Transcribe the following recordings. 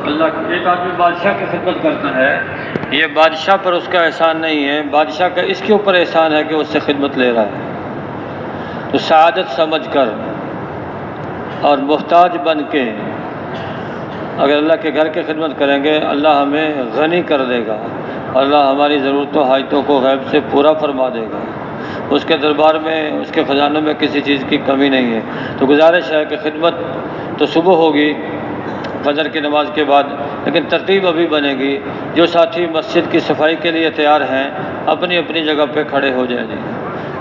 اللہ ایک آدمی بادشاہ کی خدمت کرتا ہے، یہ بادشاہ پر اس کا احسان نہیں ہے، بادشاہ کا اس کے اوپر احسان ہے کہ اس سے خدمت لے رہا ہے۔ تو سعادت سمجھ کر اور محتاج بن کے اگر اللہ کے گھر کی خدمت کریں گے، اللہ ہمیں غنی کر دے گا، اللہ ہماری ضرورتوں حاجتوں کو غیب سے پورا فرما دے گا۔ اس کے دربار میں، اس کے خزانوں میں کسی چیز کی کمی نہیں ہے۔ تو گزارش ہے کہ خدمت تو صبح ہوگی فجر کی نماز کے بعد، لیکن ترتیب ابھی بنے گی۔ جو ساتھی مسجد کی صفائی کے لیے تیار ہیں اپنی اپنی جگہ پہ کھڑے ہو جائیں جی۔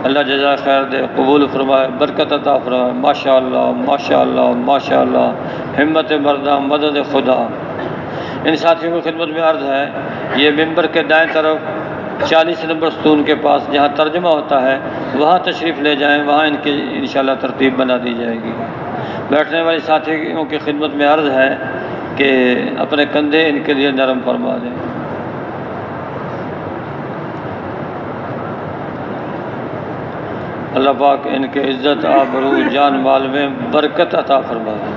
اللہ جزائے خیر دے، قبول فرمائے، برکت عطا فرمائے۔ ماشاء اللہ ماشاء اللہ ماشاء اللہ، ہمت مردہ، مدد خدا۔ ان ساتھیوں کی خدمت میں عرض ہے، یہ ممبر کے دائیں طرف 40 نمبر ستون کے پاس جہاں ترجمہ ہوتا ہے وہاں تشریف لے جائیں، وہاں ان کی انشاءاللہ ترتیب بنا دی جائے گی۔ بیٹھنے والے ساتھیوں کی خدمت میں عرض ہے کہ اپنے کندھے ان کے لیے نرم فرما دیں۔ اللہ پاک ان کے عزت آبرو جان مال میں برکت عطا فرمائے،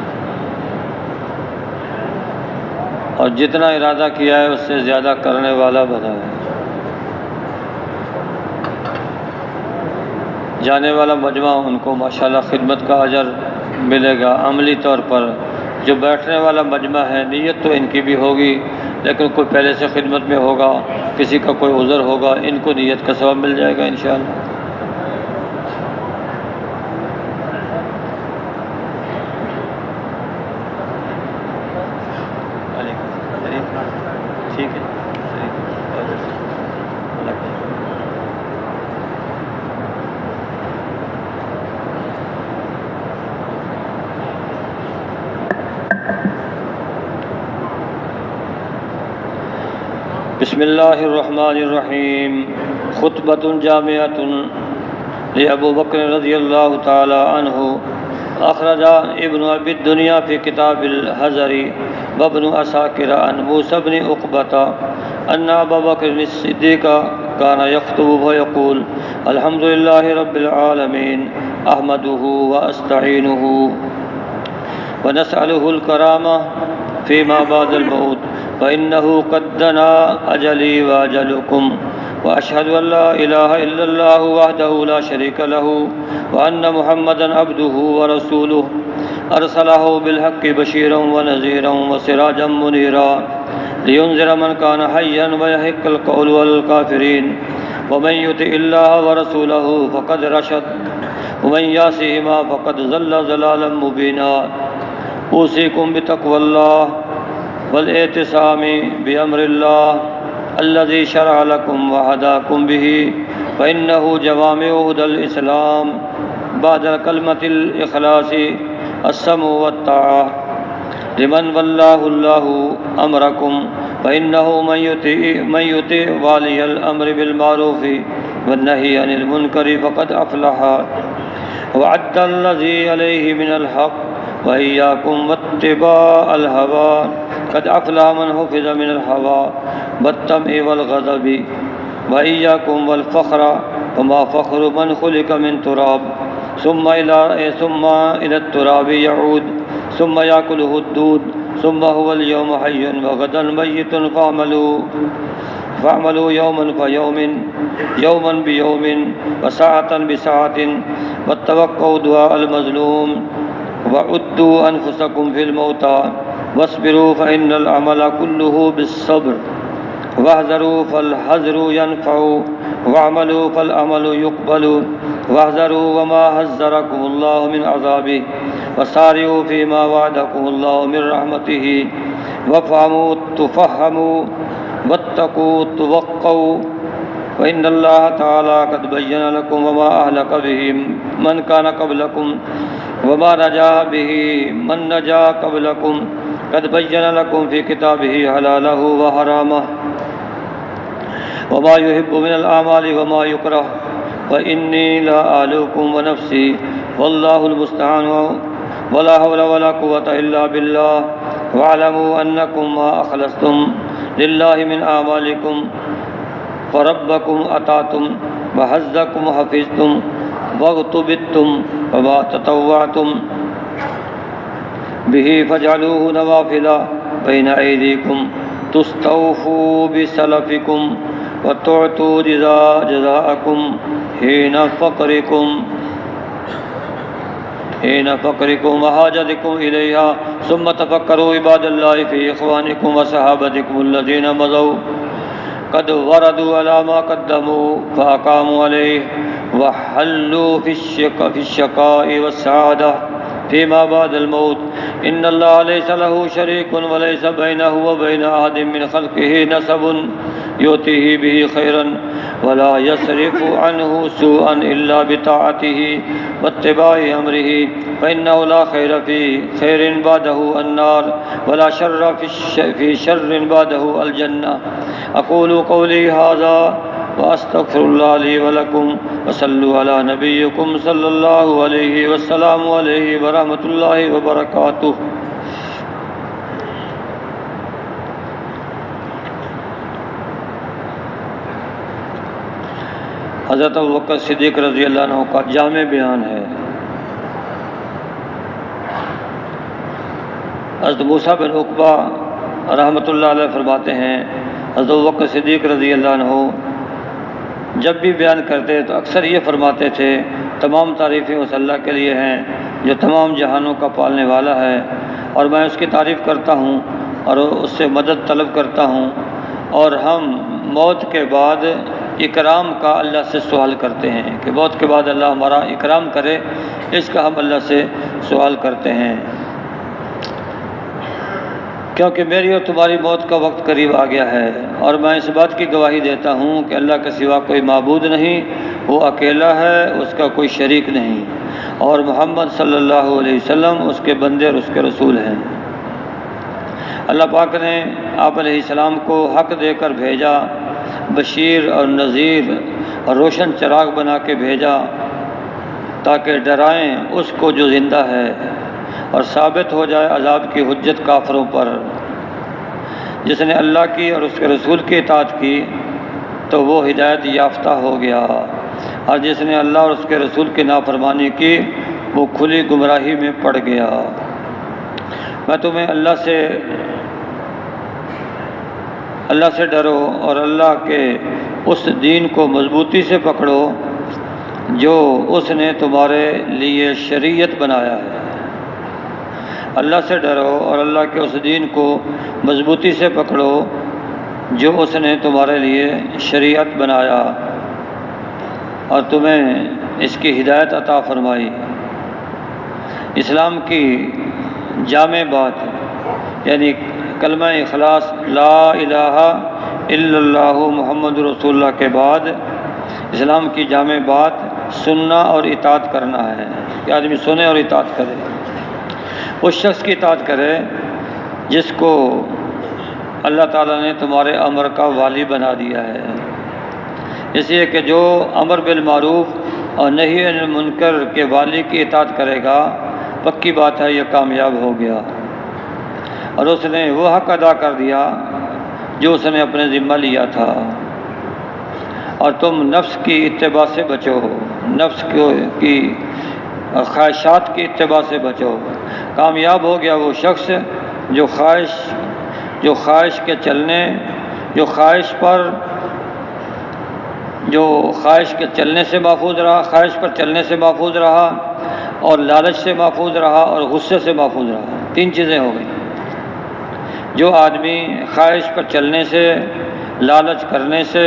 اور جتنا ارادہ کیا ہے اس سے زیادہ کرنے والا بنائے۔ جانے والا مجمع ان کو ماشاءاللہ خدمت کا اجر ملے گا عملی طور پر۔ جو بیٹھنے والا مجمع ہے، نیت تو ان کی بھی ہوگی، لیکن کوئی پہلے سے خدمت میں ہوگا، کسی کا کوئی عذر ہوگا، ان کو نیت کا ثواب مل جائے گا انشاءاللہ۔ ٹھیک ہے، بسم اللہ الرحمن الرحیم۔ خطبۃ جامعۃ لأبو بکر رضی اللہ تعالی عنہ، اخرج ابن ابی الدنیا فی کتاب الحذر وابن عساکر عن موسیٰ بن عقبۃ ان ابا بکر الصدیق کان یخطب ویقول الحمد للہ رب العالمین احمدہ واستعینہ ونسألہ الکرامہ فیما بعد الموت فإنه قد دنا أجلي وأجلكم وأشهد أن لا إله إلا الله وحده لا شريك له وأن محمدا عبده ورسوله أرسله بالحق بشيرا ونذيرا وسراجا منيرا لينذر من كان حيا ويحق القول على الكافرين ومن يطع الله ورسوله فقد رشد ومن يعصهما فقد ضل ضلالا مبينا أوصيكم بتقوى الله والاعتصام بأمر الله الذي شرع لكم وهداكم به فإنه جوامع هدى الإسلام بعد كلمة الإخلاص السمع والطاعة لمن والله الله أمركم فإنه من يطيع والي الأمر بالمعروف والنهي عن المنكر فقد أفلح وعد الذي عليه من الحق وإياكم واتباع الهوى قد أفلح من حفظ من الهوى والطمع والغضب وإياكم والفخر وما فخر من خلق من تراب ثم إلى التراب يعود ثم يأكله الدود ثم هو اليوم حي وغدا ميت فاعملوا يوما فيوم يوما بيوم وساعة بساعة واتوقوا دعاء المظلوم وعدوا أنفسكم في الموتى واصبروا فإن العمل كله بالصبر واحذروا فالحذر ينفع واعملوا فالعمل يقبل واحذروا وما حذركم الله من عذابه وسارعوا فيما وعدكم الله من رحمته وافهموا تفهموا واتقوا توقوا وإن الله تعالى قد بين لكم وما أهلك به من كان قبلكم وما نجا به من نجا قبلكم قد بين لكم في كتابه حلاله وحرامه وما يحب من الأعمال وما يكره وإني لا أعلوكم ونفسي والله المستعان ولا حول ولا قوة إلا بالله واعلموا أنكم ما أخلصتم لله من أعمالكم فربكم أطعتم وحزكم حفظتم واغتبتم وما تطوعتم به فاجعلوه نوافل بين أيديكم تستوفوا بسلفكم وتعطوا جزاءكم حين فقركم وحاجتكم إليها ثم تفكروا عباد الله في إخوانكم وصحابتكم الذين مضوا قد وردوا على ما قدموا فأقاموا عليه وحلوا في الشقاء والسعادة فيما بعد الموت إن الله ليس له شريك وليس بينه وبين أحد من خلقه نسب يؤتيه به خيرا ولا يصرف عنه سوءا إلا بطاعته واتباع أمره فإنه لا خير في خير بعده النار ولا شر في شر بعده الجنة أقول قولي هذا وأستغفر الله لي ولكم وصلوا على نبيكم صلى الله عليه وسلم عليه ورحمة الله وبركاته. حضرت ابوبکر صدیق رضی اللہ عنہ کا جامع بیان ہے. حضرت موسیٰ بن عقبہ رحمۃ اللہ علیہ فرماتے ہیں حضرت ابوبکر صدیق رضی اللہ عنہ جب بھی بیان کرتے تو اکثر یہ فرماتے تھے تمام تعریفیں اس اللہ کے لیے ہیں جو تمام جہانوں کا پالنے والا ہے، اور میں اس کی تعریف کرتا ہوں اور اس سے مدد طلب کرتا ہوں، اور ہم موت کے بعد اکرام کا اللہ سے سوال کرتے ہیں کہ موت کے بعد اللہ ہمارا اکرام کرے، اس کا ہم اللہ سے سوال کرتے ہیں، کیونکہ میری اور تمہاری موت کا وقت قریب آ گیا ہے، اور میں اس بات کی گواہی دیتا ہوں کہ اللہ کے سوا کوئی معبود نہیں، وہ اکیلا ہے، اس کا کوئی شریک نہیں، اور محمد صلی اللہ علیہ وسلم اس کے بندے اور اس کے رسول ہیں. اللہ پاک نے آپ علیہ السلام کو حق دے کر بھیجا، بشیر اور نذیر اور روشن چراغ بنا کے بھیجا تاکہ ڈرائیں اس کو جو زندہ ہے اور ثابت ہو جائے عذاب کی حجت کافروں پر. جس نے اللہ کی اور اس کے رسول کی اطاعت کی تو وہ ہدایت یافتہ ہو گیا، اور جس نے اللہ اور اس کے رسول کی نافرمانی کی وہ کھلی گمراہی میں پڑ گیا. میں تمہیں اللہ سے ڈرو اور اللہ کے اس دین کو مضبوطی سے پکڑو جو اس نے تمہارے لیے شریعت بنایا ہے. اللہ سے ڈرو اور اللہ کے اس دین کو مضبوطی سے پکڑو جو اس نے تمہارے لیے شریعت بنایا اور تمہیں اس کی ہدایت عطا فرمائی. اسلام کی جامع بات یعنی کلمہ اخلاص لا الہ الا اللہ محمد رسول اللہ کے بعد اسلام کی جامع بات سننا اور اطاعت کرنا ہے کہ آدمی سنے اور اطاعت کرے. اس شخص کی اطاعت کرے جس کو اللہ تعالیٰ نے تمہارے امر کا والی بنا دیا ہے، اس لیے کہ جو امر بالمعروف اور نہی عن المنکر کے والی کی اطاعت کرے گا پکی بات ہے یہ کامیاب ہو گیا، اور اس نے وہ حق ادا کر دیا جو اس نے اپنے ذمہ لیا تھا. اور تم نفس کی اتباع سے بچو، نفس کی خواہشات کی اتباع سے بچو. کامیاب ہو گیا وہ شخص جو خواہش کے چلنے سے محفوظ رہا، خواہش پر چلنے سے محفوظ رہا، اور لالچ سے محفوظ رہا، اور غصے سے محفوظ رہا. 3 چیزیں ہو گئیں. جو آدمی خواہش پر چلنے سے، لالچ کرنے سے،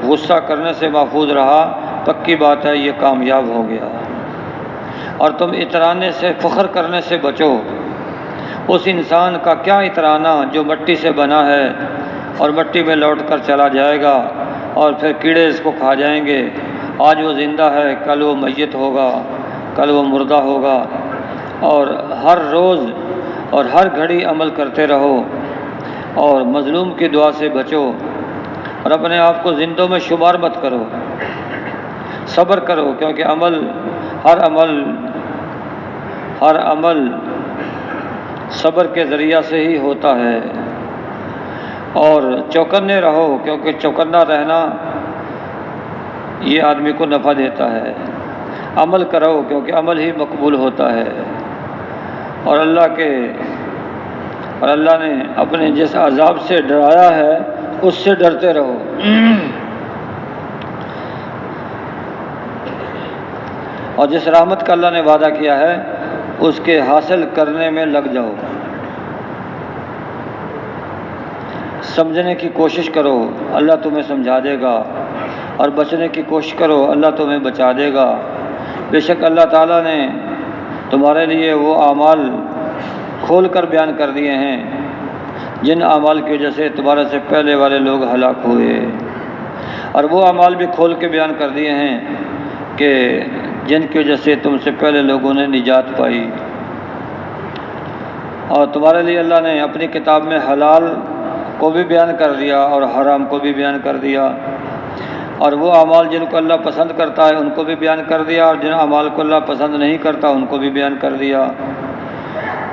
غصہ کرنے سے محفوظ رہا پکی بات ہے یہ کامیاب ہو گیا. اور تم اترانے سے، فخر کرنے سے بچو. اس انسان کا کیا اترانا جو مٹی سے بنا ہے اور مٹی میں لوٹ کر چلا جائے گا اور پھر کیڑے اس کو کھا جائیں گے. آج وہ زندہ ہے، کل وہ میت ہوگا، کل وہ مردہ ہوگا. اور ہر روز اور ہر گھڑی عمل کرتے رہو اور مظلوم کی دعا سے بچو، اور اپنے آپ کو زندوں میں شمار مت کرو. صبر کرو کیونکہ ہر عمل صبر کے ذریعہ سے ہی ہوتا ہے. اور چوکنے رہو کیونکہ چوکنا رہنا یہ آدمی کو نفع دیتا ہے. عمل کرو کیونکہ عمل ہی مقبول ہوتا ہے. اور اور اللہ نے اپنے جس عذاب سے ڈرایا ہے اس سے ڈرتے رہو۔ اور جس رحمت کا اللہ نے وعدہ کیا ہے اس کے حاصل کرنے میں لگ جاؤ۔ سمجھنے کی کوشش کرو، اللہ تمہیں سمجھا دے گا، اور بچنے کی کوشش کرو، اللہ تمہیں بچا دے گا۔ بے شک اللہ تعالیٰ نے تمہارے لیے وہ اعمال کھول کر بیان کر دیے ہیں جن اعمال کی وجہ سے تمہارے سے پہلے والے لوگ ہلاک ہوئے، اور وہ اعمال بھی کھول کے بیان کر دیے ہیں کہ جن کی وجہ سے تم سے پہلے لوگوں نے نجات پائی۔ اور تمہارے لیے اللہ نے اپنی کتاب میں حلال کو بھی بیان کر دیا اور حرام کو بھی بیان کر دیا، اور وہ اعمال جن کو اللہ پسند کرتا ہے ان کو بھی بیان کر دیا، اور جن اعمال کو اللہ پسند نہیں کرتا ان کو بھی بیان کر دیا۔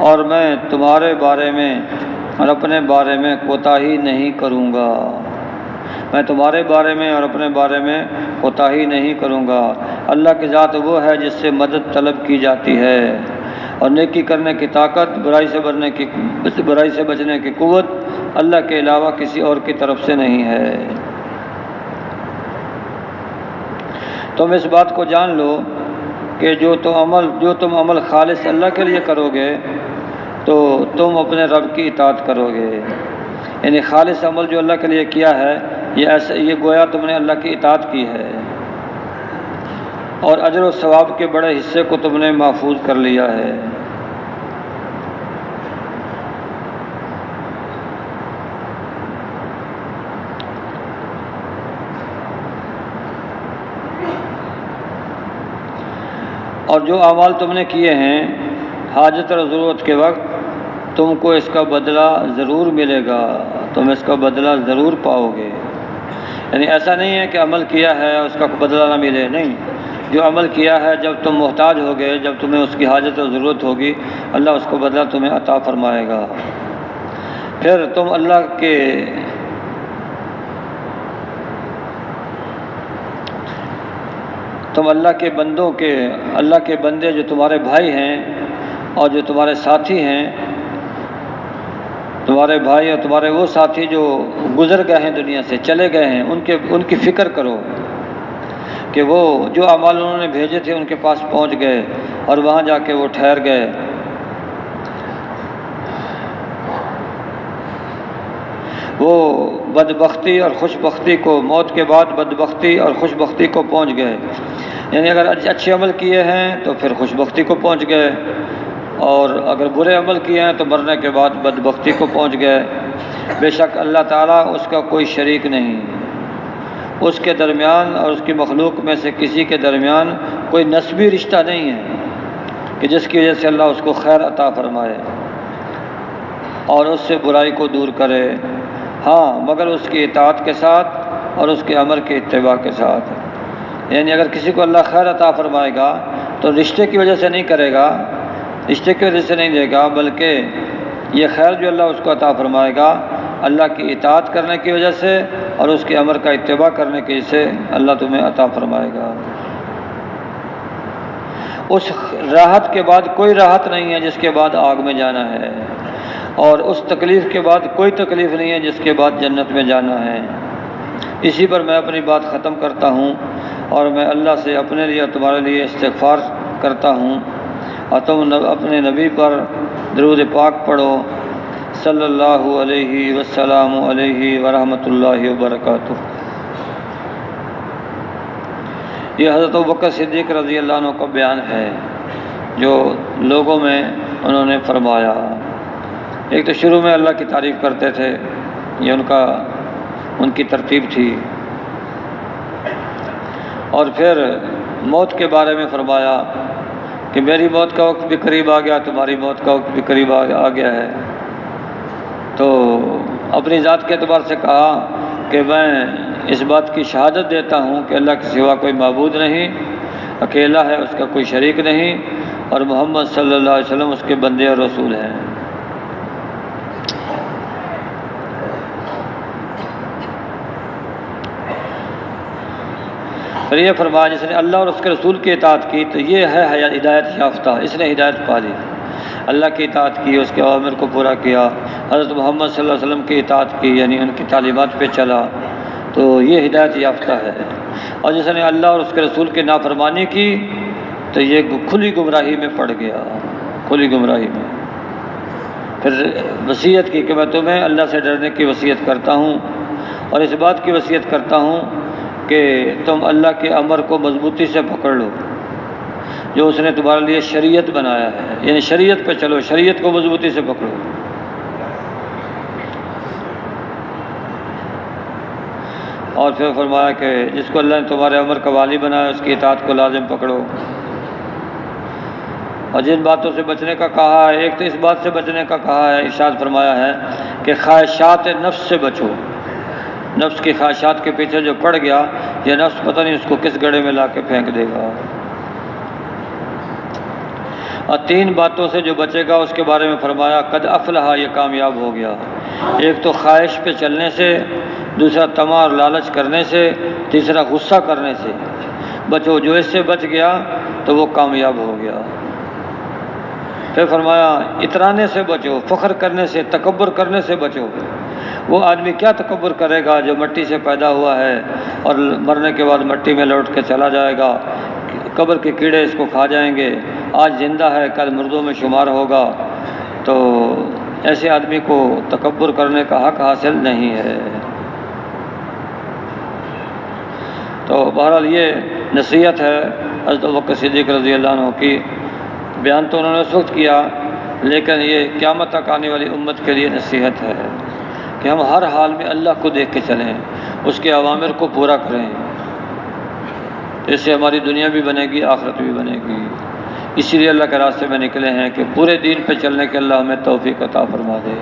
اور میں تمہارے بارے میں اور اپنے بارے میں کوتاہی نہیں کروں گا، میں تمہارے بارے میں اور اپنے بارے میں کوتاہی نہیں کروں گا۔ اللہ کی ذات وہ ہے جس سے مدد طلب کی جاتی ہے، اور نیکی کرنے کی طاقت، برائی سے بچنے کی قوت اللہ کے علاوہ کسی اور کی طرف سے نہیں ہے۔ تم اس بات کو جان لو کہ جو تم عمل خالص اللہ کے لیے کرو گے تو تم اپنے رب کی اطاعت کرو گے۔ یعنی خالص عمل جو اللہ کے لیے کیا ہے یہ گویا تم نے اللہ کی اطاعت کی ہے، اور اجر و ثواب کے بڑے حصے کو تم نے محفوظ کر لیا ہے۔ اور جو اعمال تم نے کیے ہیں حاجت اور ضرورت کے وقت تم کو اس کا بدلہ ضرور ملے گا، تم اس کا بدلہ ضرور پاؤ گے۔ یعنی ایسا نہیں ہے کہ عمل کیا ہے اس کا بدلہ نہ ملے، نہیں، جو عمل کیا ہے جب تم محتاج ہوگے، جب تمہیں اس کی حاجت اور ضرورت ہوگی، اللہ اس کو بدلہ تمہیں عطا فرمائے گا۔ پھر تم اللہ کے بندے جو تمہارے بھائی ہیں اور جو تمہارے ساتھی ہیں، تمہارے بھائی اور تمہارے وہ ساتھی جو گزر گئے ہیں، دنیا سے چلے گئے ہیں، ان کی فکر کرو کہ وہ جو اعمال انہوں نے بھیجے تھے ان کے پاس پہنچ گئے اور وہاں جا کے وہ ٹھہر گئے۔ وہ بدبختی اور خوشبختی کو، موت کے بعد بدبختی اور خوشبختی کو پہنچ گئے۔ یعنی اگر اچھے عمل کیے ہیں تو پھر خوشبختی کو پہنچ گئے، اور اگر برے عمل کیے ہیں تو مرنے کے بعد بدبختی کو پہنچ گئے۔ بے شک اللہ تعالیٰ اس کا کوئی شریک نہیں، اس کے درمیان اور اس کی مخلوق میں سے کسی کے درمیان کوئی نسبی رشتہ نہیں ہے کہ جس کی وجہ سے اللہ اس کو خیر عطا فرمائے اور اس سے برائی کو دور کرے، ہاں مگر اس کی اطاعت کے ساتھ اور اس کے امر کے اتباع کے ساتھ۔ یعنی اگر کسی کو اللہ خیر عطا فرمائے گا تو رشتے کی وجہ سے نہیں کرے گا، رشتے کی وجہ سے نہیں دے گا، بلکہ یہ خیر جو اللہ اس کو عطا فرمائے گا اللہ کی اطاعت کرنے کی وجہ سے اور اس کے امر کا اتباع کرنے کی وجہ سے اللہ تمہیں عطا فرمائے گا۔ اس راحت کے بعد کوئی راحت نہیں ہے جس کے بعد آگ میں جانا ہے، اور اس تکلیف کے بعد کوئی تکلیف نہیں ہے جس کے بعد جنت میں جانا ہے۔ اسی پر میں اپنی بات ختم کرتا ہوں، اور میں اللہ سے اپنے لیے اور تمہارے لیے استغفار کرتا ہوں، اور تم اپنے نبی پر درود پاک پڑھو، صلی اللہ علیہ وسلم علیہ ورحمۃ اللہ وبرکاتہ۔ یہ حضرت ابوبکر صدیق رضی اللہ عنہ کا بیان ہے جو لوگوں میں انہوں نے فرمایا۔ ایک تو شروع میں اللہ کی تعریف کرتے تھے، یہ ان کی ترتیب تھی، اور پھر موت کے بارے میں فرمایا کہ میری موت کا وقت بھی قریب آ گیا، تمہاری موت کا وقت بھی قریب آ گیا ہے۔ تو اپنی ذات کے اعتبار سے کہا کہ میں اس بات کی شہادت دیتا ہوں کہ اللہ کے سوا کوئی معبود نہیں، اکیلا ہے، اس کا کوئی شریک نہیں، اور محمد صلی اللہ علیہ وسلم اس کے بندے اور رسول ہیں۔ پھر یہ فرمایا جس نے اللہ اور اس کے رسول کی اطاعت کی تو یہ ہے ہدایت یافتہ، اس نے ہدایت پا لی۔ اللہ کی اطاعت کی، اس کے اوامر کو پورا کیا، حضرت محمد صلی اللہ علیہ وسلم کی اطاعت کی، یعنی ان کی تعلیمات پہ چلا، تو یہ ہدایت یافتہ ہے۔ اور جس نے اللہ اور اس کے رسول کی نافرمانی کی تو یہ کھلی گمراہی میں پڑ گیا، کھلی گمراہی میں۔ پھر وصیت کی کہ میں تمہیں اللہ سے ڈرنے کی وصیت کرتا ہوں اور اس بات کی وصیت کرتا ہوں کہ تم اللہ کے امر کو مضبوطی سے پکڑ لو جو اس نے تمہارے لیے شریعت بنایا ہے، یعنی شریعت پہ چلو، شریعت کو مضبوطی سے پکڑو۔ اور پھر فرمایا کہ جس کو اللہ نے تمہارے امر کا والی بنایا اس کی اطاعت کو لازم پکڑو۔ اور جن باتوں سے بچنے کا کہا ہے، ایک تو اس بات سے بچنے کا کہا ہے، ارشاد فرمایا ہے کہ خواہشات نفس سے بچو۔ نفس کی خواہشات کے پیچھے جو پڑ گیا، یہ نفس پتہ نہیں اس کو کس گڑھے میں لا کے پھینک دے گا۔ اور تین باتوں سے جو بچے گا اس کے بارے میں فرمایا قد افلح، یہ کامیاب ہو گیا۔ ایک تو خواہش پہ چلنے سے، دوسرا طمع اور لالچ کرنے سے، تیسرا غصہ کرنے سے بچو۔ جو اس سے بچ گیا تو وہ کامیاب ہو گیا۔ پھر فرمایا اترانے سے بچو، فخر کرنے سے، تکبر کرنے سے بچو۔ وہ آدمی کیا تکبر کرے گا جو مٹی سے پیدا ہوا ہے اور مرنے کے بعد مٹی میں لوٹ کے چلا جائے گا، قبر کے کیڑے اس کو کھا جائیں گے، آج زندہ ہے کل مردوں میں شمار ہوگا۔ تو ایسے آدمی کو تکبر کرنے کا حق حاصل نہیں ہے۔ تو بہرحال یہ نصیحت ہے حضرت ابوبکر صدیق رضی اللہ عنہ کی۔ بیان تو انہوں نے اس وقت کیا، لیکن یہ قیامت تک آنے والی امت کے لیے نصیحت ہے کہ ہم ہر حال میں اللہ کو دیکھ کے چلیں، اس کے اوامر کو پورا کریں۔ اس سے ہماری دنیا بھی بنے گی، آخرت بھی بنے گی۔ اسی لیے اللہ کے راستے میں نکلے ہیں کہ پورے دین پہ چلنے کے اللہ ہمیں توفیق عطا فرما دے۔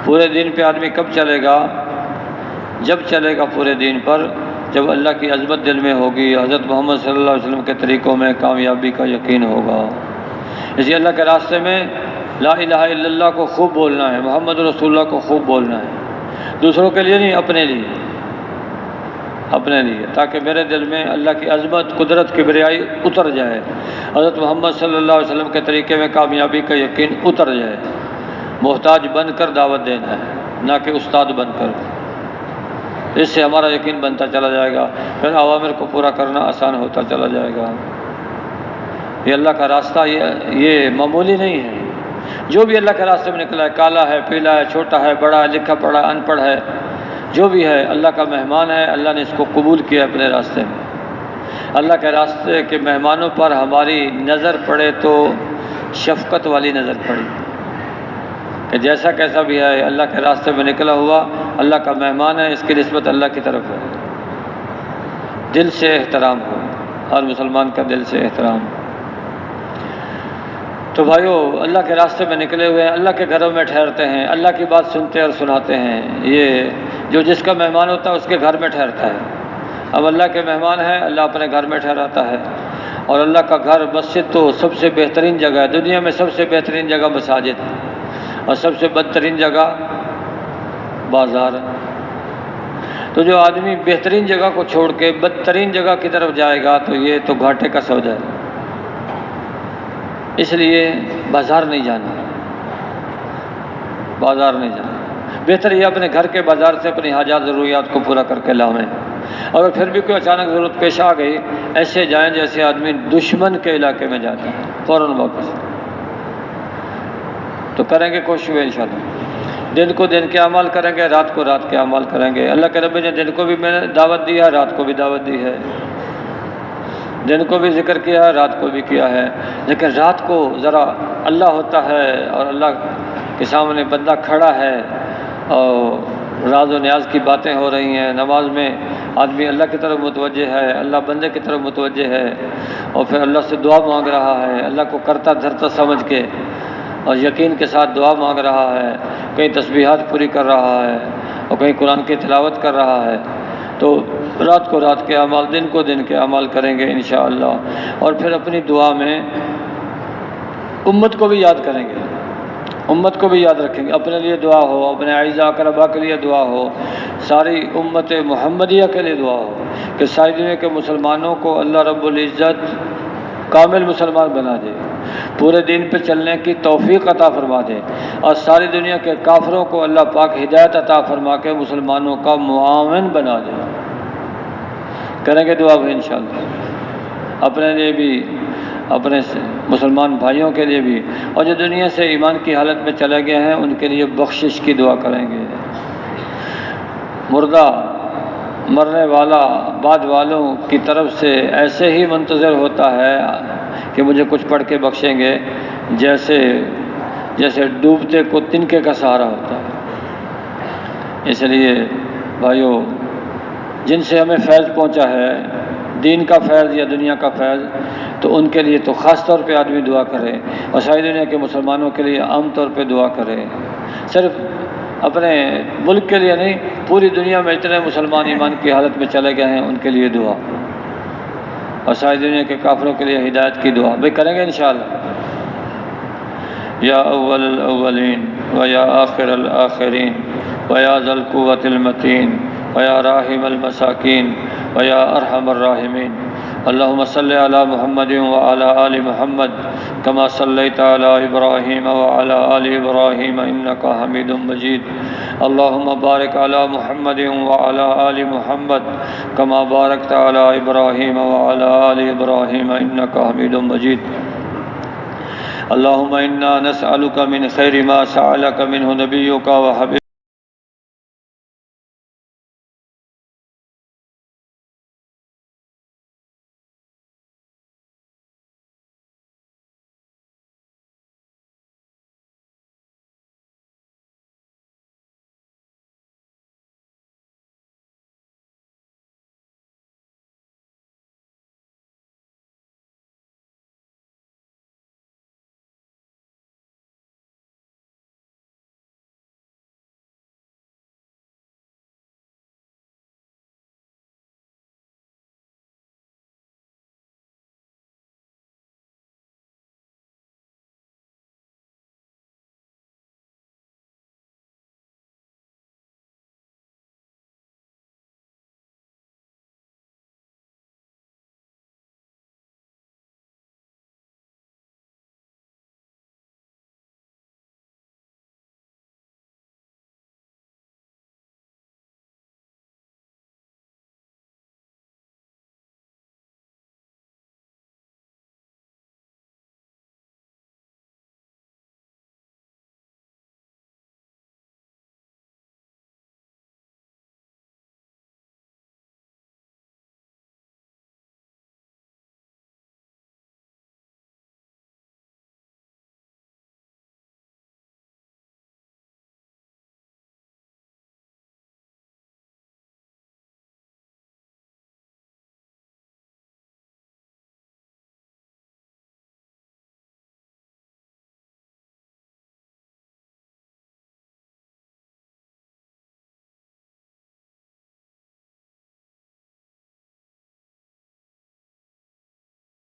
پورے دین پہ آدمی کب چلے گا؟ جب چلے گا پورے دین پر جب اللہ کی عظمت دل میں ہوگی، حضرت محمد صلی اللہ علیہ وسلم کے طریقوں میں کامیابی کا یقین ہوگا۔ اس لیے اللہ کے راستے میں لا الہ الا اللہ کو خوب بولنا ہے، محمد رسول اللہ کو خوب بولنا ہے، دوسروں کے لیے نہیں، اپنے لیے، اپنے لیے، تاکہ میرے دل میں اللہ کی عظمت، قدرت، کبریائی اتر جائے، حضرت محمد صلی اللہ علیہ وسلم کے طریقے میں کامیابی کا یقین اتر جائے۔ محتاج بن کر دعوت دینا ہے، نہ کہ استاد بن کر۔ اس سے ہمارا یقین بنتا چلا جائے گا، پھر اوامر کو پورا کرنا آسان ہوتا چلا جائے گا۔ یہ اللہ کا راستہ یہ معمولی نہیں ہے۔ جو بھی اللہ کے راستے میں نکلا ہے، کالا ہے، پیلا ہے، چھوٹا ہے، بڑا ہے، لکھا پڑھا ہے، ان پڑھ ہے، جو بھی ہے اللہ کا مہمان ہے، اللہ نے اس کو قبول کیا اپنے راستے میں۔ اللہ کے راستے کے مہمانوں پر ہماری نظر پڑے تو شفقت والی نظر پڑی کہ جیسا کیسا بھی ہے اللہ کے راستے میں نکلا ہوا اللہ کا مہمان ہے، اس کی نسبت اللہ کی طرف ہے، دل سے احترام ہو، ہر مسلمان کا دل سے احترام۔ تو بھائیو، اللہ کے راستے میں نکلے ہوئے ہیں، اللہ کے گھروں میں ٹھہرتے ہیں، اللہ کی بات سنتے اور سناتے ہیں۔ یہ جو جس کا مہمان ہوتا ہے اس کے گھر میں ٹھہرتا ہے۔ اب اللہ کے مہمان ہیں، اللہ اپنے گھر میں ٹھہراتا ہے، اور اللہ کا گھر مسجد تو سب سے بہترین جگہ ہے، دنیا میں سب سے بہترین جگہ مساجد، اور سب سے بدترین جگہ بازار۔ تو جو آدمی بہترین جگہ کو چھوڑ کے بدترین جگہ کی طرف جائے گا تو یہ تو گھاٹے کا سودا ہے۔ اس لیے بازار نہیں جانا، بازار نہیں جانا، بہتر یہ اپنے گھر کے بازار سے اپنی حاجات ضروریات کو پورا کر کے لاویں۔ اگر پھر بھی کوئی اچانک ضرورت پیش آ گئی، ایسے جائیں جیسے آدمی دشمن کے علاقے میں جاتا ہے، فوراً واپس۔ تو کریں گے کوشش انشاءاللہ، دن کو دن کے اعمال کریں گے، رات کو رات کے اعمال کریں گے۔ اللہ کے نبی نے دن کو بھی میں نے دعوت دی ہے، رات کو بھی دعوت دی ہے، دن کو بھی ذکر کیا ہے، رات کو بھی کیا ہے، لیکن رات کو ذرا اللہ ہوتا ہے اور اللہ کے سامنے بندہ کھڑا ہے اور راز و نیاز کی باتیں ہو رہی ہیں، نماز میں آدمی اللہ کی طرف متوجہ ہے، اللہ بندے کی طرف متوجہ ہے، اور پھر اللہ سے دعا مانگ رہا ہے، اللہ کو کرتا دھرتا سمجھ کے اور یقین کے ساتھ دعا مانگ رہا ہے، کہیں تسبیحات پوری کر رہا ہے اور کہیں قرآن کی تلاوت کر رہا ہے، تو رات کو رات کے اعمال، دن کو دن کے اعمال کریں گے انشاءاللہ۔ اور پھر اپنی دعا میں امت کو بھی یاد کریں گے، امت کو بھی یاد رکھیں گے، اپنے لیے دعا ہو، اپنے اعزاء اقرباء کے لیے دعا ہو، ساری امت محمدیہ کے لیے دعا ہو کہ ساری دنیا کے مسلمانوں کو اللہ رب العزت کامل مسلمان بنا دے، پورے دین پہ چلنے کی توفیق عطا فرما دے، اور ساری دنیا کے کافروں کو اللہ پاک ہدایت عطا فرما کے مسلمانوں کا معاون بنا دے۔ کریں گے دعا بھی انشاءاللہ، اپنے لیے بھی، اپنے مسلمان بھائیوں کے لیے بھی، اور جو دنیا سے ایمان کی حالت میں چلے گئے ہیں ان کے لیے بخشش کی دعا کریں گے۔ مردہ، مرنے والا بعد والوں کی طرف سے ایسے ہی منتظر ہوتا ہے کہ مجھے کچھ پڑھ کے بخشیں گے، جیسے ڈوبتے کو تنکے کا سہارا ہوتا ہے۔ اس لیے بھائیوں، جن سے ہمیں فیض پہنچا ہے، دین کا فیض یا دنیا کا فیض، تو ان کے لیے تو خاص طور پہ آدمی دعا کرے، اور ساری دنیا کے مسلمانوں کے لیے عام طور پہ دعا کرے۔ صرف اپنے ملک کے لیے نہیں، پوری دنیا میں اتنے مسلمان ایمان کی حالت میں چلے گئے ہیں ان کے لیے دعا، اور ساری دنیا کے کافروں کے لیے ہدایت کی دعا بھی کریں گے انشاءاللہ۔ یا اول الاولین و یا آخر الآخرین و یا ذا القوة المتین و یا راحم المساکین و یا ارحم الراحمین، اللہم صلی علی محمد وعلی آل محمد کما صلیت علی ابراہیم وعلی آل ابراہیم انکا حمید مجید، اللہم بارک علی محمد وعلی آل محمد کما بارکت علی ابراہیم وعلی آل ابراہیم انکا حمید مجید، اللہم انا نسألک من خیر ما سألک منہ نبیک وحبیبک